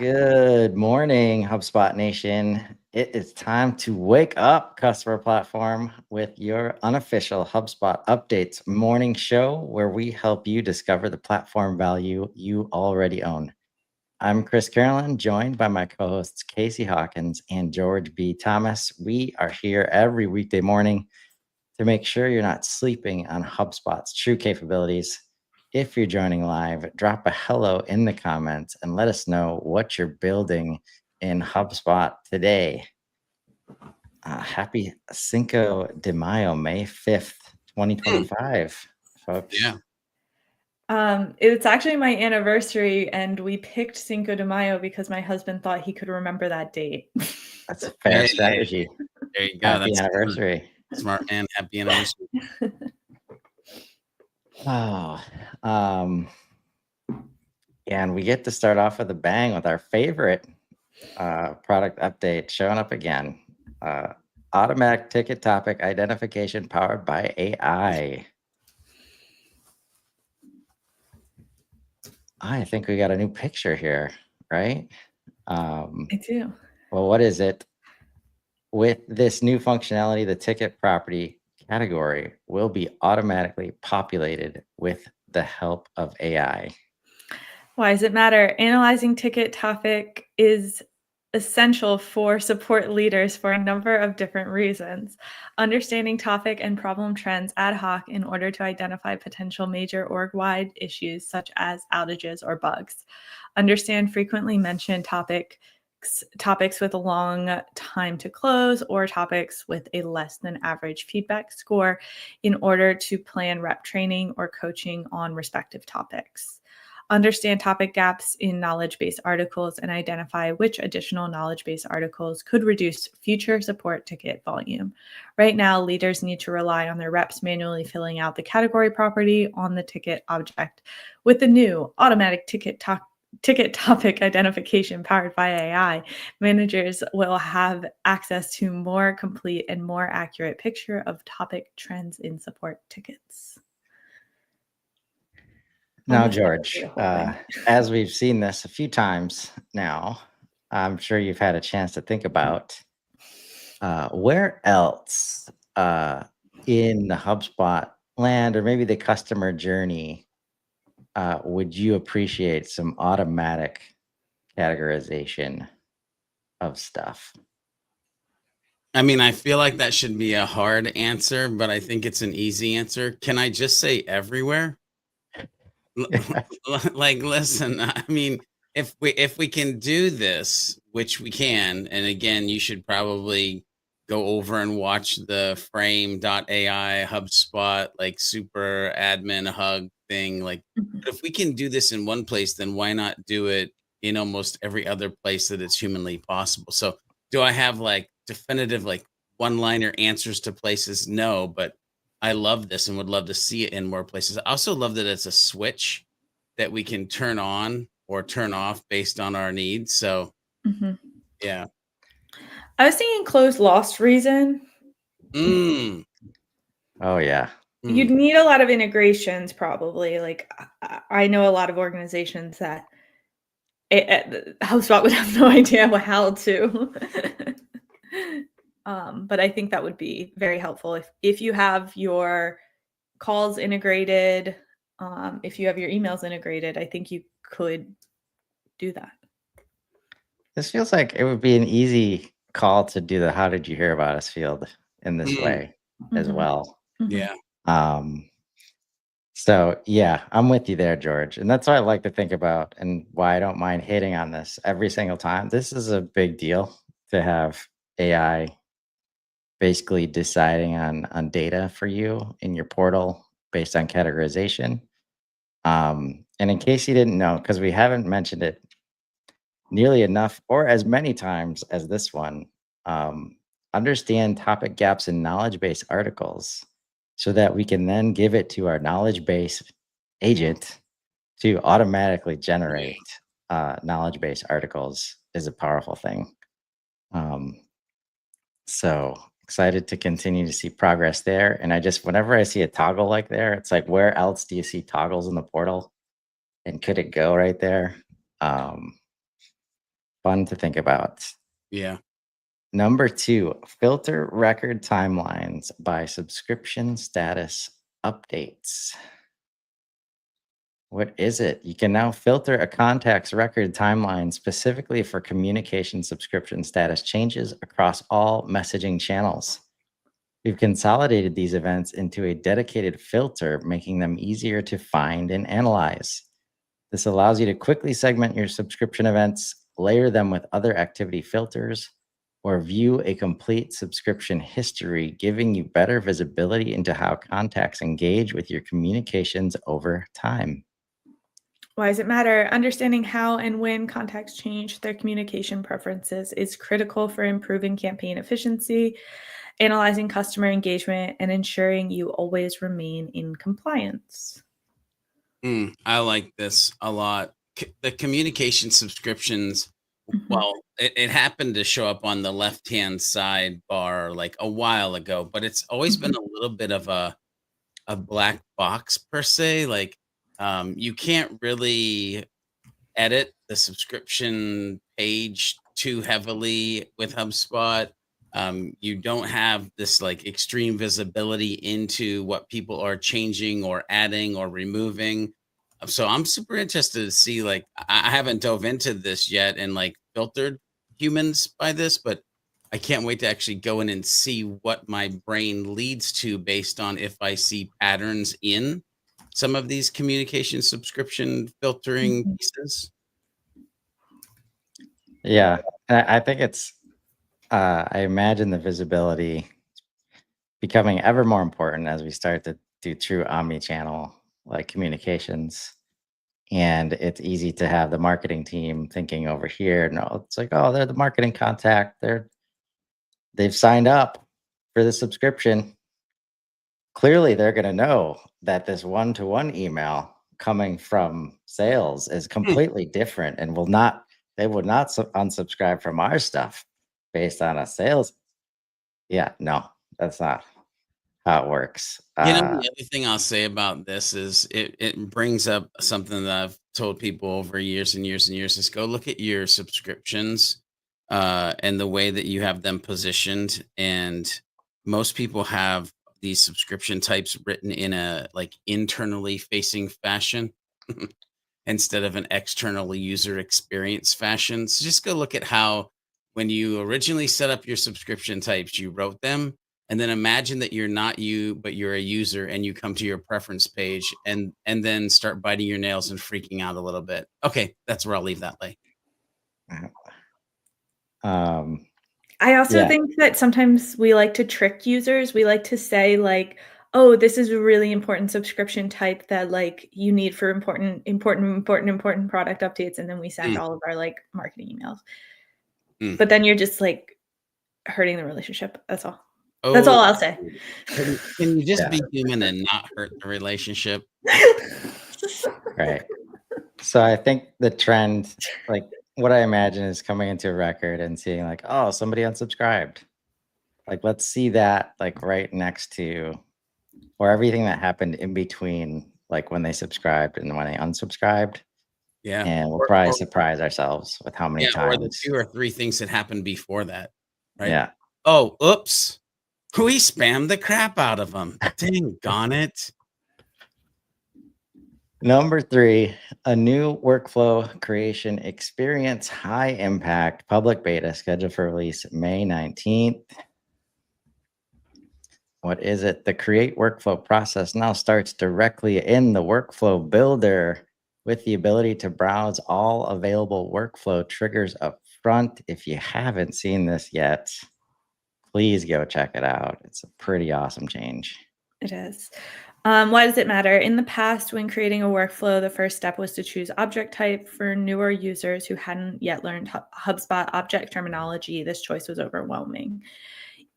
Good morning, HubSpot Nation. It is time to wake up, customer platform, with your unofficial HubSpot Updates morning show where we help you discover the platform value you already own. I'm Chris Carolyn, joined by my co hosts Casey Hawkins and George B. Thomas. We are here every weekday morning to make sure you're not sleeping on HubSpot's true capabilities. If you're joining live, drop a hello in the comments and let us know what you're building in HubSpot today. Happy Cinco de Mayo, May 5th, 2025, folks. Yeah. It's actually my anniversary, and we picked Cinco de Mayo because my husband thought he could remember that date. That's a fair strategy. There you go. Happy anniversary. Smart man. Happy anniversary. And we get to start off with a bang with our favorite product update showing up again. Automatic ticket topic identification powered by AI. I think we got a new picture here, right? I do. Well, what is it? With this new functionality, the ticket property category will be automatically populated with the help of AI. Why does it matter? Analyzing ticket topic is essential for support leaders for a number of different reasons. Understanding topic and problem trends ad hoc in order to identify potential major org-wide issues such as outages or bugs. Understand frequently mentioned topics with a long time to close or topics with a less than average feedback score in order to plan rep training or coaching on respective topics. Understand topic gaps in knowledge base articles and identify which additional knowledge base articles could reduce future support ticket volume. Right now, leaders need to rely on their reps manually filling out the category property on the ticket object. With the new automatic ticket topic identification powered by AI, managers will have access to more complete and more accurate picture of topic trends in support tickets. Now, George, as we've seen this a few times now, I'm sure you've had a chance to think about where else in the HubSpot land or maybe the customer journey would you appreciate some automatic categorization of stuff? I mean, I feel like that should be a hard answer, but I think it's an easy answer. Can I just say everywhere? Like, listen, I mean, if we can do this, which we can, and again, you should probably go over and watch the frame.ai HubSpot, like super admin hug thing. Like, but if we can do this in one place, then why not do it in almost every other place that it's humanly possible? So do I have like definitive, like one-liner answers to places? No, but I love this and would love to see it in more places. I also love that it's a switch that we can turn on or turn off based on our needs. So, yeah. I was thinking closed lost reason. Oh, yeah. You'd need a lot of integrations probably. Like I know a lot of organizations that HubSpot would have no idea how to. But I think that would be very helpful if you have your calls integrated, if you have your emails integrated, I think you could do that. This feels like it would be an easy call to do the "How did you hear about us?" field in this way as well. Yeah. So yeah, I'm with you there, George. And that's what I like to think about and why I don't mind hitting on this every single time. This is a big deal to have AI basically deciding on data for you in your portal based on categorization. And in case you didn't know, because we haven't mentioned it nearly enough or as many times as this one, understand topic gaps in knowledge base articles so that we can then give it to our knowledge base agent to automatically generate knowledge base articles is a powerful thing. So excited to continue to see progress there. And whenever I see a toggle like there, it's like, where else do you see toggles in the portal? And could it go right there? Fun to think about. Yeah. Number 2, filter record timelines by subscription status updates. What is it? You can now filter a contact's record timeline specifically for communication subscription status changes across all messaging channels. We've consolidated these events into a dedicated filter, making them easier to find and analyze. This allows you to quickly segment your subscription events, layer them with other activity filters, or view a complete subscription history, giving you better visibility into how contacts engage with your communications over time. Why does it matter? Understanding how and when contacts change their communication preferences is critical for improving campaign efficiency, analyzing customer engagement, and ensuring you always remain in compliance. I like this a lot. The communication subscriptions, Mhm. well, it happened to show up on the left-hand sidebar like a while ago, but it's always been Mhm. a little bit of a black box per se. Like, you can't really edit the subscription page too heavily with HubSpot. You don't have this like extreme visibility into what people are changing or adding or removing. So I'm super interested to see like I haven't dove into this yet and like filtered humans by this, but I can't wait to actually go in and see what my brain leads to based on if I see patterns in some of these communication subscription filtering Mhm. pieces. Yeah, and I think it's, I imagine the visibility becoming ever more important as we start to do true omni-channel like communications. And it's easy to have the marketing team thinking over here. No, it's like, oh, they're the marketing contact. They've signed up for the subscription. Clearly, they're going to know that this one-to-one email coming from sales is Hmm. completely different and they would not unsubscribe from our stuff based on a sales. Yeah, no, that's not how it works. You know, the other thing I'll say about this is it brings up something that I've told people over years and years and years is go look at your subscriptions and the way that you have them positioned. And most people have these subscription types written in a like internally facing fashion instead of an external user experience fashion. So just go look at how when you originally set up your subscription types, you wrote them. And then imagine that you're not you, but you're a user and you come to your preference page and then start biting your nails and freaking out a little bit. Okay, that's where I'll leave that lay. um, I also yeah, think that sometimes we like to trick users. We like to say like, "Oh, this is a really important subscription type that like you need for important product updates," and then we send Mm, all of our like marketing emails. mm. But then you're just like hurting the relationship. That's all. That's Oh, all I'll say. can you just yeah, be human and not hurt the relationship? right. So I think the trend, like what I imagine is coming into a record and seeing like, oh, somebody unsubscribed. Like, let's see that like right next to, or everything that happened in between, like when they subscribed and when they unsubscribed. Yeah. And we'll Or, probably or surprise ourselves with how many yeah, or the times. 2 or 3 things that happened before that, right? Yeah. Oh, oops. We spammed the crap out of them. Dang on it. Number 3, a new workflow creation experience, high impact public beta scheduled for release May 19th. What is it? The create workflow process now starts directly in the workflow builder with the ability to browse all available workflow triggers up front. If you haven't seen this yet, please go check it out. It's a pretty awesome change. It is. Why does it matter? In the past, when creating a workflow, the first step was to choose object type. For newer users who hadn't yet learned HubSpot object terminology, this choice was overwhelming.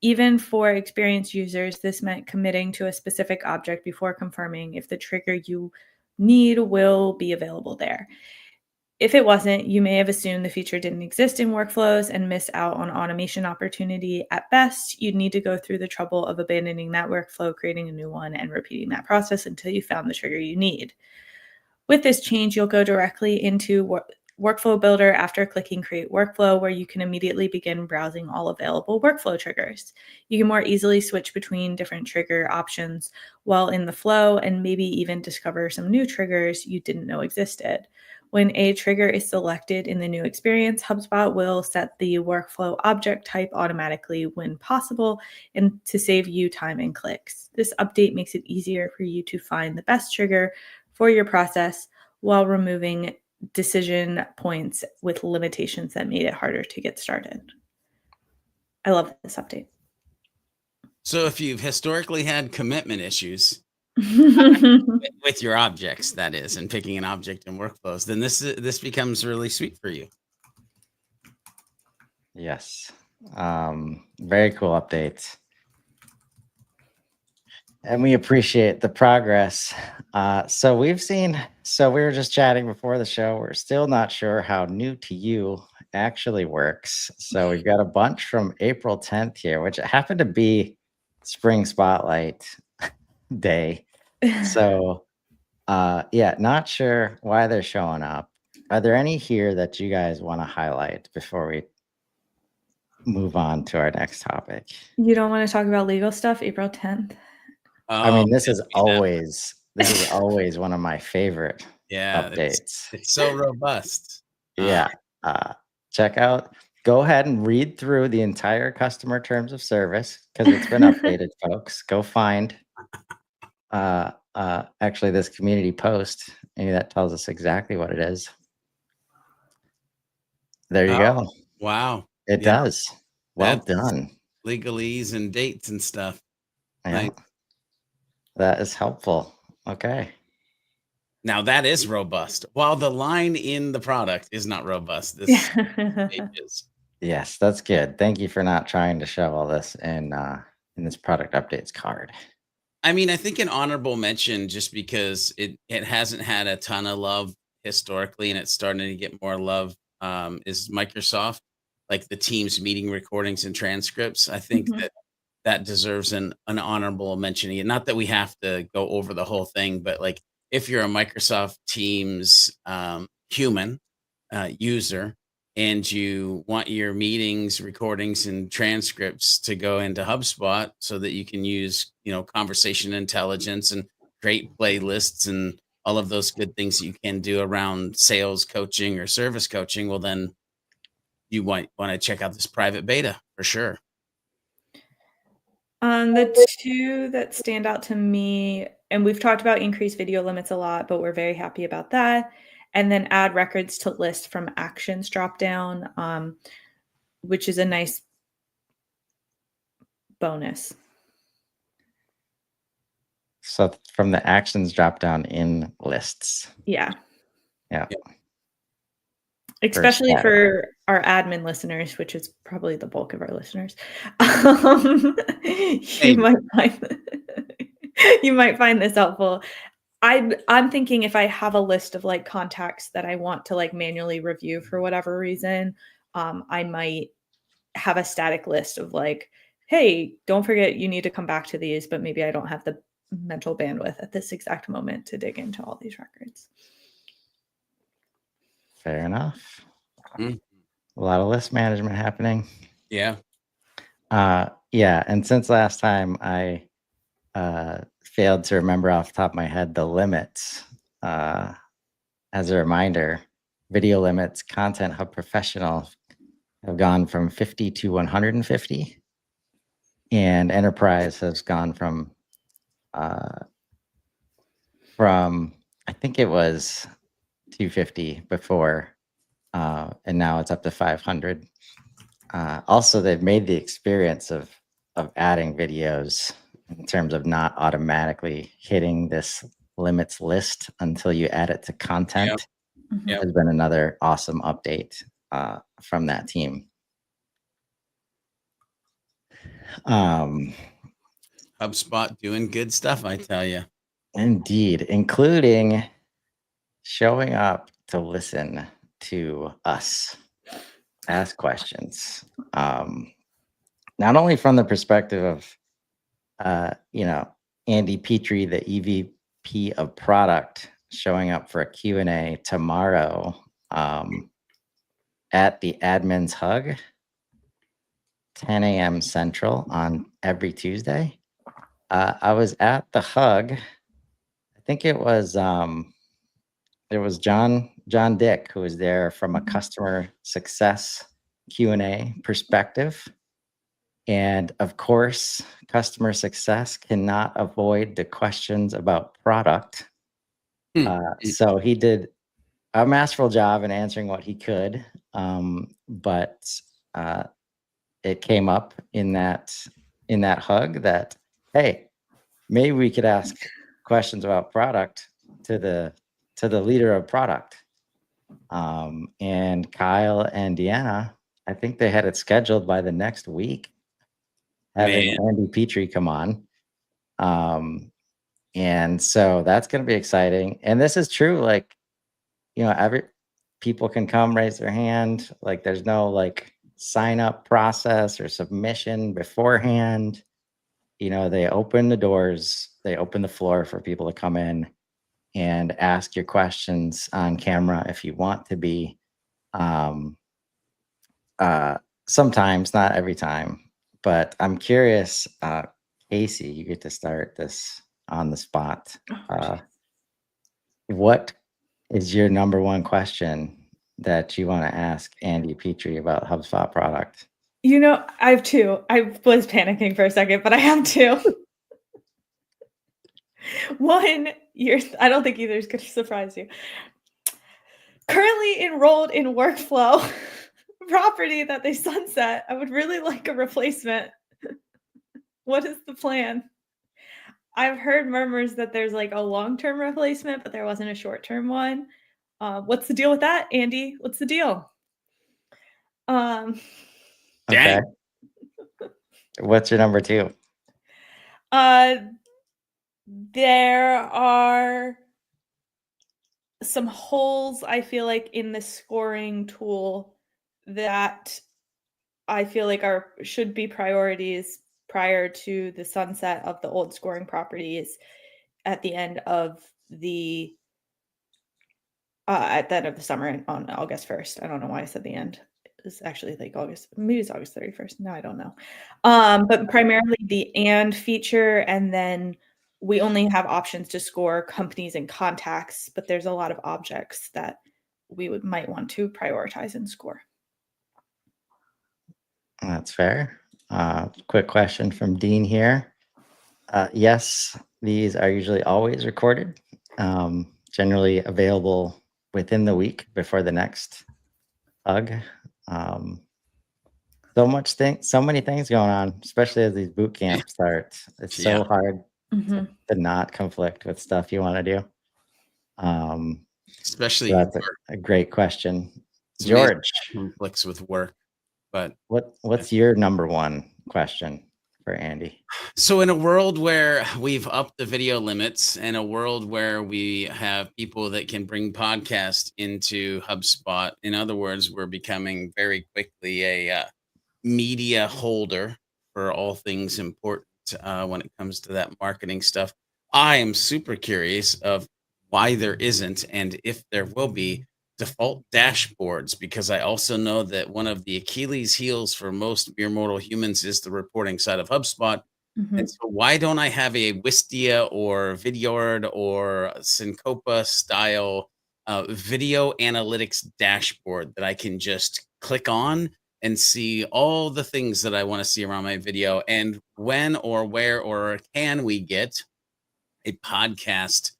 Even for experienced users, this meant committing to a specific object before confirming if the trigger you need will be available there. If it wasn't, you may have assumed the feature didn't exist in workflows and miss out on automation opportunity. At best, you'd need to go through the trouble of abandoning that workflow, creating a new one, and repeating that process until you found the trigger you need. With this change, you'll go directly into Workflow Builder after clicking Create Workflow, where you can immediately begin browsing all available workflow triggers. You can more easily switch between different trigger options while in the flow, and maybe even discover some new triggers you didn't know existed. When a trigger is selected in the new experience, HubSpot will set the workflow object type automatically when possible and to save you time and clicks. This update makes it easier for you to find the best trigger for your process while removing decision points with limitations that made it harder to get started. I love this update. So if you've historically had commitment issues with your objects, that is, and picking an object in workflows, then this becomes really sweet for you. Yes. Very cool updates. And we appreciate the progress. So we were just chatting before the show. We're still not sure how new to you actually works. So we've got a bunch from April 10th here, which happened to be Spring Spotlight Day. So yeah, not sure why they're showing up. Are there any here that you guys want to highlight before we move on to our next topic? You don't want to talk about legal stuff, April 10th? I mean, this didn't is see that. always one of my favorite Yeah, updates. it's so robust. Yeah. Go ahead and read through the entire customer terms of service because it's been updated, folks. Go find actually this community post. Maybe that tells us exactly what it is. There you go. Wow. It does. Well That's done. legalese and dates and stuff. Yeah. Nice. That is helpful. Okay. Now that is robust. While the line in the product is not robust, this page is. Yes, that's good. Thank you for not trying to show all this in this product updates card. I mean, I think an honorable mention just because it hasn't had a ton of love historically and it's starting to get more love is Microsoft, like the Teams meeting recordings and transcripts. I think that deserves an honorable mention. Not that we have to go over the whole thing, but like if you're a Microsoft Teams human user and you want your meetings, recordings, and transcripts to go into HubSpot so that you can use, conversation intelligence and create playlists and all of those good things that you can do around sales coaching or service coaching, well, then you want to check out this private beta for sure. The two that stand out to me, and we've talked about increased video limits a lot, but we're very happy about that. And then add records to list from actions drop down, which is a nice bonus. So from the actions drop down in lists. Yeah. Yeah. Especially for our admin listeners, which is probably the bulk of our listeners. You might find this helpful. I'm thinking if I have a list of like contacts that I want to like manually review for whatever reason, I might have a static list of like, hey, don't forget you need to come back to these, but maybe I don't have the mental bandwidth at this exact moment to dig into all these records. Fair enough. A lot of list management happening. Yeah. Yeah. And since last time I failed to remember off the top of my head the limits, as a reminder, video limits, Content Hub Professional have gone from 50 to 150, and Enterprise has gone from I think it was 250 before, and now it's up to 500. Also, they've made the experience of adding videos in terms of not automatically hitting this limits list until you add it to content. Yep. Has been another awesome update from that team. HubSpot doing good stuff, I tell you. Indeed, including showing up to listen to us ask questions. Not only from the perspective of, Andy Petrie, the EVP of product, showing up for a Q&A tomorrow at the admin's hug, 10 a.m. Central on every Tuesday. I was at the hug. I think it was John Dick who was there from a customer success Q&A perspective. And of course, customer success cannot avoid the questions about product. So he did a masterful job in answering what he could. But it came up in that hug that, hey, maybe we could ask questions about product to the leader of product. And Kyle and Deanna, I think they had it scheduled by the next week, having Andy Petrie come on. And so that's going to be exciting. And this is true. Like, every people can come raise their hand. Like, there's no like sign up process or submission beforehand. They open the doors, they open the floor for people to come in and ask your questions on camera if you want to be. Sometimes, not every time, but I'm curious, Casey, you get to start this on the spot. What is your number one question that you want to ask Andy Petrie about HubSpot product? I have two. I was panicking for a second, but I have two. One, I don't think either is going to surprise you. Currently enrolled in workflow property that they sunset. I would really like a replacement. What is the plan? I've heard murmurs that there's like a long-term replacement, but there wasn't a short-term one. What's the deal with that, Andy? What's the deal? Okay. What's your number two? There are some holes, I feel like, in the scoring tool that I feel like should be priorities prior to the sunset of the old scoring properties at the end of the summer on August 1st. I don't know why I said the end. It's actually like maybe it's August 31st. No, I don't know. But primarily the and feature, and then we only have options to score companies and contacts, but there's a lot of objects that we might want to prioritize and score. That's fair. Quick question from Dean here. Yes, these are usually always recorded, generally available within the week before the next hug. So many things going on, especially as these boot camps start. It's so hard to not conflict with stuff you want to do. Especially so that's a great question. George, conflicts with work, but what's your number one question for Andy? So in a world where we've upped the video limits, and a world where we have people that can bring podcasts into HubSpot, in other words, we're becoming very quickly a media holder for all things important when it comes to that marketing stuff. I am super curious of why there isn't, and if there will be, default dashboards, because I also know that one of the Achilles heels for most mere mortal humans is the reporting side of HubSpot. And so why don't I have a Wistia or Vidyard or Syncopa style video analytics dashboard that I can just click on and see all the things that I want to see around my video? And when or where or can we get a podcast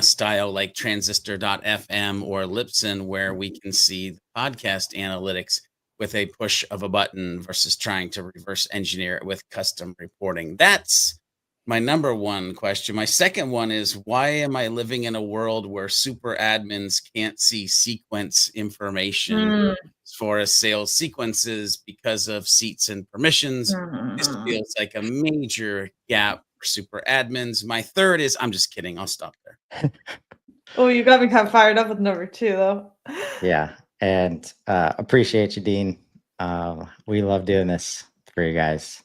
style like transistor.fm or Libsyn, where we can see the podcast analytics with a push of a button versus trying to reverse engineer it with custom reporting? That's my number one question. My second one is, why am I living in a world where super admins can't see sequence information for sales sequences because of seats and permissions? This feels like a major gap for super admins. My third is, I'm just kidding. I'll stop there. Oh, you got me kind of fired up with number two, though. Yeah. And appreciate you, Dean. We love doing this for you guys.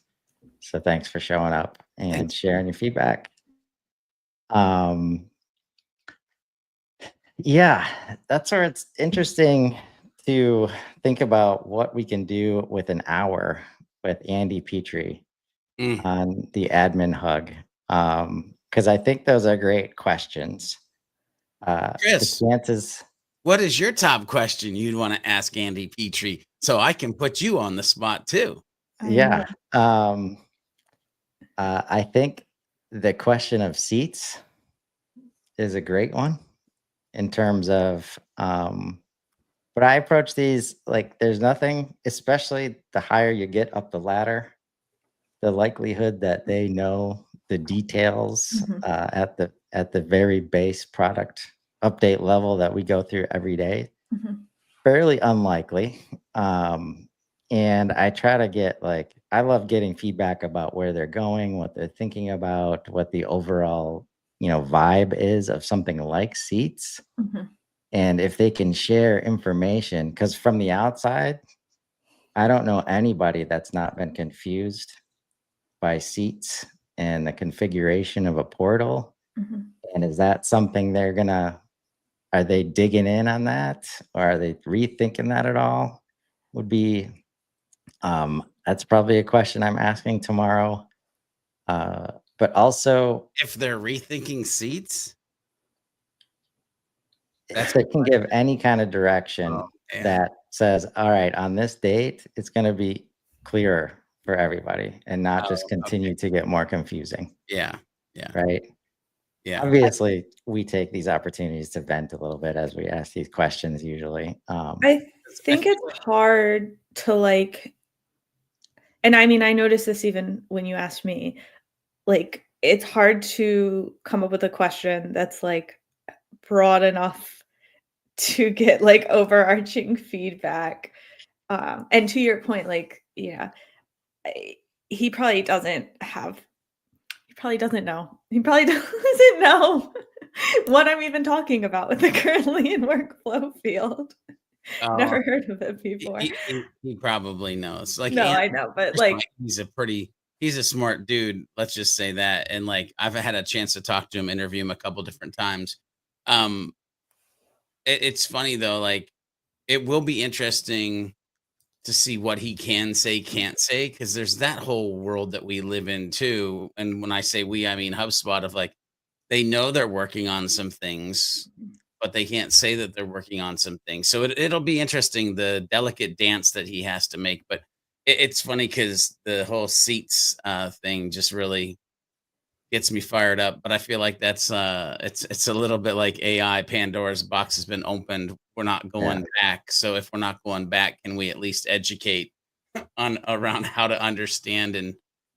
So thanks for showing up and sharing your feedback. Yeah, that's where it's interesting to think about what we can do with an hour with Andy Petrie Mm. on the admin hug. Because I think those are great questions. The Chris, chances, what is your top question you'd want to ask Andy Petrie so I can put you on the spot too? I know. yeah. I think the question of seats is a great one in terms of, but I approach these like there's nothing, especially the higher you get up the ladder, the likelihood that they know the details Mhm, at the very base product update level that we go through every day, mhm, fairly unlikely. Um, and I try to get like I love getting feedback about where they're going, what they're thinking about, what the overall vibe is of something like seats, mhm, and if they can share information. Because from the outside, I don't know anybody that's not been confused by seats and the configuration of a portal. mhm. And is that something are they digging in on that? Or are they rethinking that at all? Would be, that's probably a question I'm asking tomorrow. But also, If they're rethinking seats, if that's they can give any kind of direction oh man. that says, all right, on this date, it's going to be clearer for everybody and not just Oh, okay. continue to get more confusing, Yeah. Yeah. right? Yeah. Obviously, we take these opportunities to vent a little bit as we ask these questions usually. I I think feel it's hard to like, and I mean, I noticed this even when you asked me, like, it's hard to come up with a question that's like broad enough to get like overarching feedback. And to your point, like, yeah, I, he probably doesn't have, he probably doesn't know. He probably doesn't know what I'm even talking about with the currently in workflow field. oh, Never heard of it he before. he probably knows. Like, No, and I know, but first of all, like, he's a smart dude, let's just say that, and, like, I've had a chance to talk to him, interview him a couple different times. Um, it's funny though, like, it will be interesting to see what he can say, can't say, because there's that whole world that we live in too, and when I say we, I mean HubSpot of, like, they know they're working on some things, but they can't say that they're working on some things. So it'll be interesting the delicate dance that he has to make. But it's funny because the whole seats thing just really gets me fired up. But I feel like that's it's a little bit like AI. Pandora's box has been opened. We're not Yeah, going back. So if we're not going back, can we at least educate on around how to understand and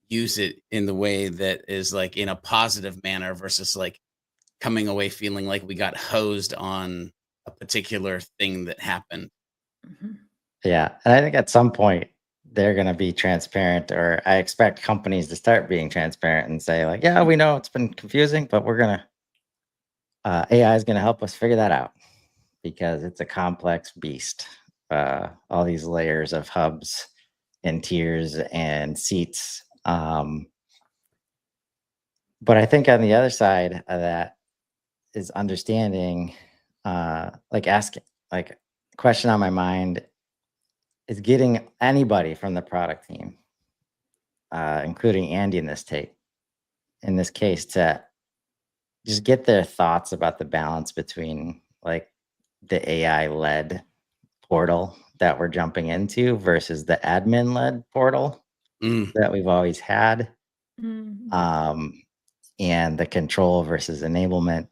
use it in the way that is like in a positive manner versus like coming away feeling like we got hosed on a particular thing that happened. mhm, yeah. And I think at some point they're going to be transparent, or I expect companies to start being transparent and say, like, yeah, we know it's been confusing, but AI is going to help us figure that out because it's a complex beast. All these layers of hubs and tiers and seats. But I think on the other side of that is understanding, like asking, like, question on my mind is getting anybody from the product team, including Andy in this case, to just get their thoughts about the balance between like the AI led portal that we're jumping into versus the admin led portal Mm, that we've always had, mhm, um, and the control versus enablement,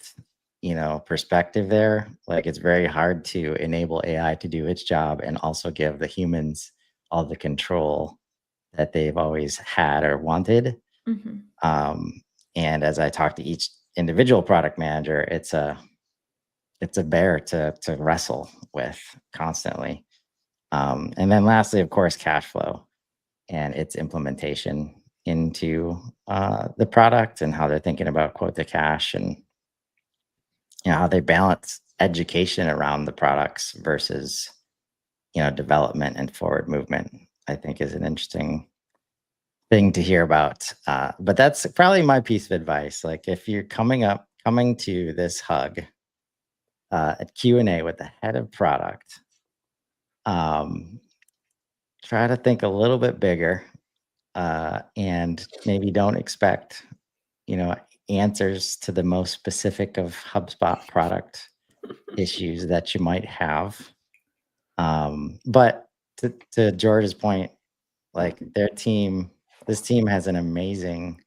perspective there. Like it's very hard to enable AI to do its job and also give the humans all the control that they've always had or wanted. mhm, Um, and as I talk to each individual product manager, it's a bear to wrestle with constantly. And then lastly, of course, cash flow and its implementation into the product and how they're thinking about quote to cash, and how they balance education around the products versus development and forward movement. I think is an interesting thing to hear about. But that's probably my piece of advice. Like if you're coming to this hug, a Q&A with the head of product. Try to think a little bit bigger, and maybe don't expect, answers to the most specific of HubSpot product issues that you might have. But to George's point, like this team has an amazing,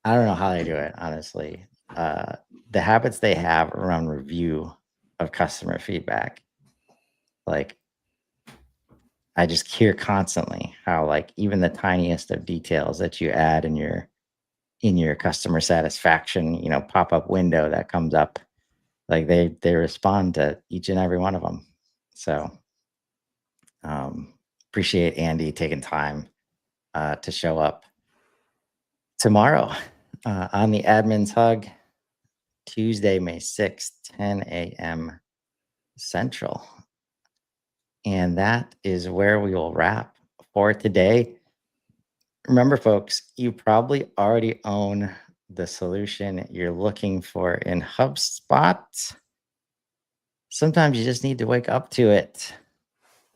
I don't know how they do it, honestly. The habits they have around review of customer feedback, like I just hear constantly how like even the tiniest of details that you add in your customer satisfaction, pop-up window that comes up, like they respond to each and every one of them. So appreciate Andy taking time to show up tomorrow on the Admin's Hug, Tuesday, May 6th, 10 a.m. Central. And that is where we will wrap for today. Remember, folks, you probably already own the solution you're looking for in HubSpot. Sometimes you just need to wake up to it.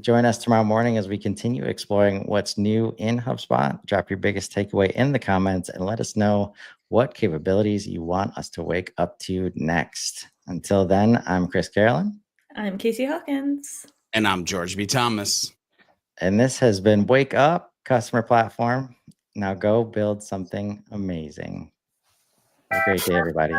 Join us tomorrow morning as we continue exploring what's new in HubSpot. Drop your biggest takeaway in the comments and let us know what capabilities you want us to wake up to next. Until then, I'm Chris Carolyn. I'm Casey Hawkins. And I'm George B. Thomas. And this has been Wake Up Customer Platform. Now go build something amazing. Have a great day, everybody.